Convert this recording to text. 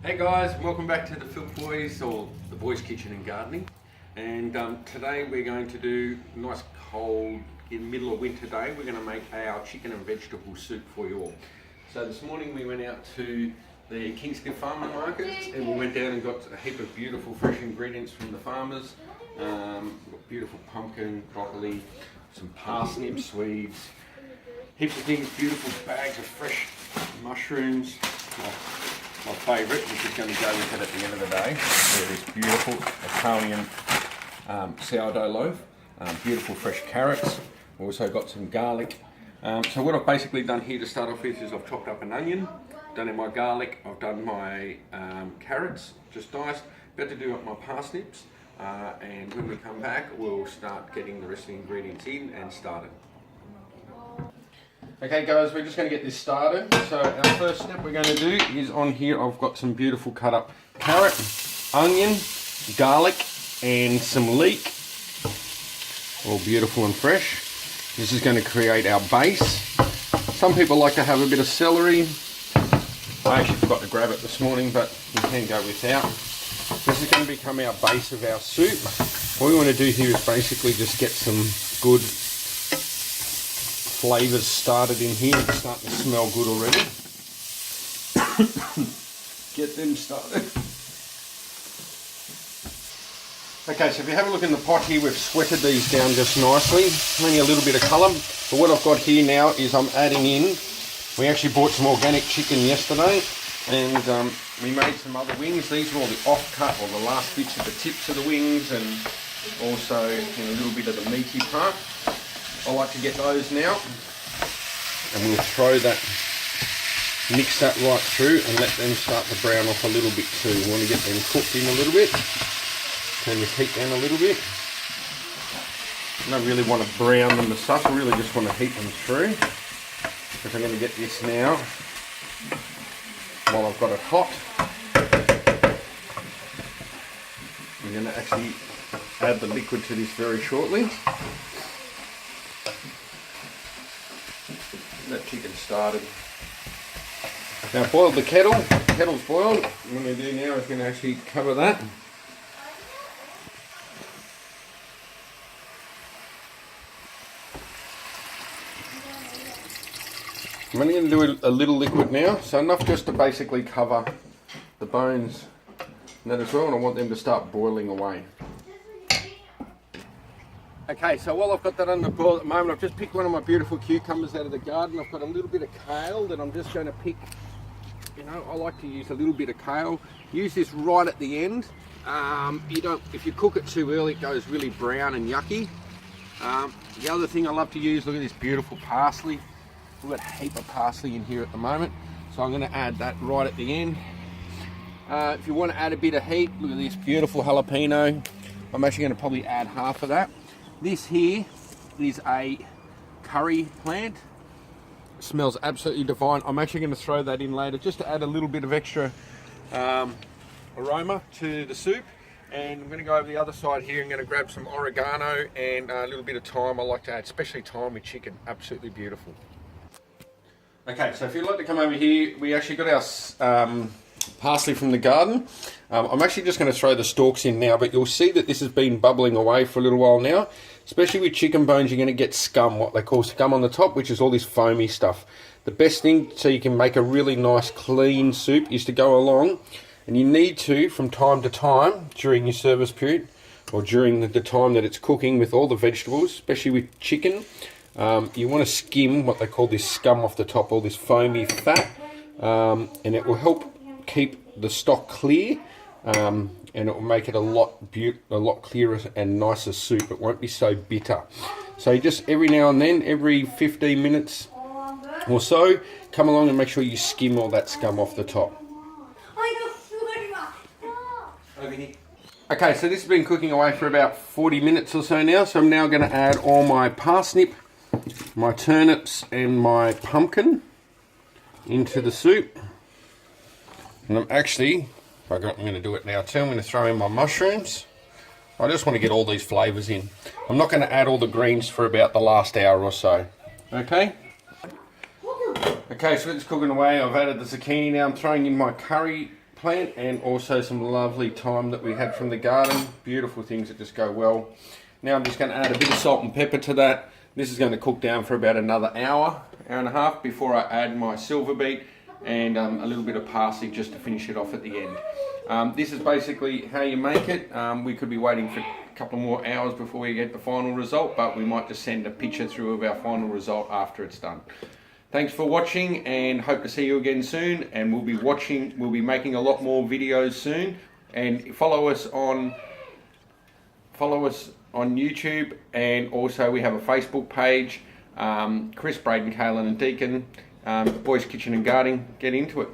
Hey guys, welcome back to the Phil Boys, or the Boys Kitchen and Gardening. And today we're going to do nice cold, in the middle of winter day, we're going to make our chicken and vegetable soup for you all. So this morning we went out to the Kingston Farmer Market and we went down and got a heap of beautiful fresh ingredients from the farmers. We've got beautiful pumpkin, broccoli, some parsnips, swedes, heaps of things, beautiful bags of fresh mushrooms. My favourite, which is going to go with it at the end of the day, is this beautiful Italian sourdough loaf, beautiful fresh carrots. We've also got some garlic. So what I've basically done here to start off with is I've chopped up an onion, done in my garlic, I've done my carrots, just diced, about to do up my parsnips, and when we come back we'll start getting the rest of the ingredients in and started. Okay guys, we're just going to get this started. So our first step we're going to do is on here I've got some beautiful cut up carrot, onion, garlic and some leek. All beautiful and fresh. This is going to create our base. Some people like to have a bit of celery. I actually forgot to grab it this morning, but you can go without. This is going to become our base of our soup. What we want to do here is basically just get some good flavours started in here. It's starting to smell good already. Get them started. Okay, so if you have a look in the pot here, we've sweated these down just nicely. Only a little bit of colour. But what I've got here now is I'm adding in, we actually bought some organic chicken yesterday and we made some other wings. These are all the off-cut or the last bits of the tips of the wings and also a little bit of the meaty part. I like to get those now, and we'll throw that, mix that right through and let them start to brown off a little bit too. You want to get them cooked in a little bit, turn your heat down a little bit. I don't really want to brown them as such, I really just want to heat them through, because I'm going to get this now while I've got it hot. I'm going to actually add the liquid to this very shortly. That chicken started. Now I've boiled the kettle. The kettle's boiled. What I'm going to do now is going to actually cover that. I'm only going to do a little liquid now, so enough just to basically cover the bones and that as well, and I want them to start boiling away. Okay, so while I've got that under boil at the moment, I've just picked one of my beautiful cucumbers out of the garden. I've got a little bit of kale that I'm just going to pick. I like to use a little bit of kale. Use this right at the end. If you cook it too early, it goes really brown and yucky. The other thing I love to use, look at this beautiful parsley. We've got a heap of parsley in here at the moment, so I'm going to add that right at the end. If you want to add a bit of heat, look at this beautiful jalapeno. I'm actually going to probably add half of that. This here is a curry plant. It smells absolutely divine. I'm actually going to throw that in later just to add a little bit of extra aroma to the soup. And I'm going to go over the other side here. I'm going to grab some oregano and a little bit of thyme. I like to add, especially thyme with chicken. Absolutely beautiful. Okay, so if you'd like to come over here, we actually got our parsley from the garden. I'm actually just going to throw the stalks in now, but you'll see that this has been bubbling away for a little while now. Especially with chicken bones, you're going to get scum, what they call scum on the top, which is all this foamy stuff. The best thing so you can make a really nice clean soup is to go along, and you need to, from time to time, during your service period, or during the time that it's cooking with all the vegetables, especially with chicken, you want to skim what they call this scum off the top, all this foamy fat, and it will help keep the stock clear, and it will make it a lot clearer and nicer soup. It won't be so bitter. So just every now and then, every 15 minutes or so, come along and make sure you skim all that scum off the top. Over here. Okay, so this has been cooking away for about 40 minutes or so now. So I'm now going to add all my parsnip, my turnips and my pumpkin into the soup. And I'm going to do it now too. I'm going to throw in my mushrooms. I just want to get all these flavours in. I'm not going to add all the greens for about the last hour or so. Okay? Okay, so it's cooking away. I've added the zucchini now. I'm throwing in my curry plant, and also some lovely thyme that we had from the garden. Beautiful things that just go well. Now I'm just going to add a bit of salt and pepper to that. This is going to cook down for about another hour and a half before I add my silver beet and a little bit of parsley just to finish it off at the end. This is basically how you make it. We could be waiting for a couple more hours before we get the final result, but we might just send a picture through of our final result after it's done. Thanks for watching, and hope to see you again soon. And we'll be making a lot more videos soon. And follow us on YouTube, and also we have a Facebook page. Chris, Braden, Kaylin and Deacon, Boys Kitchen and Gardening. Get into it.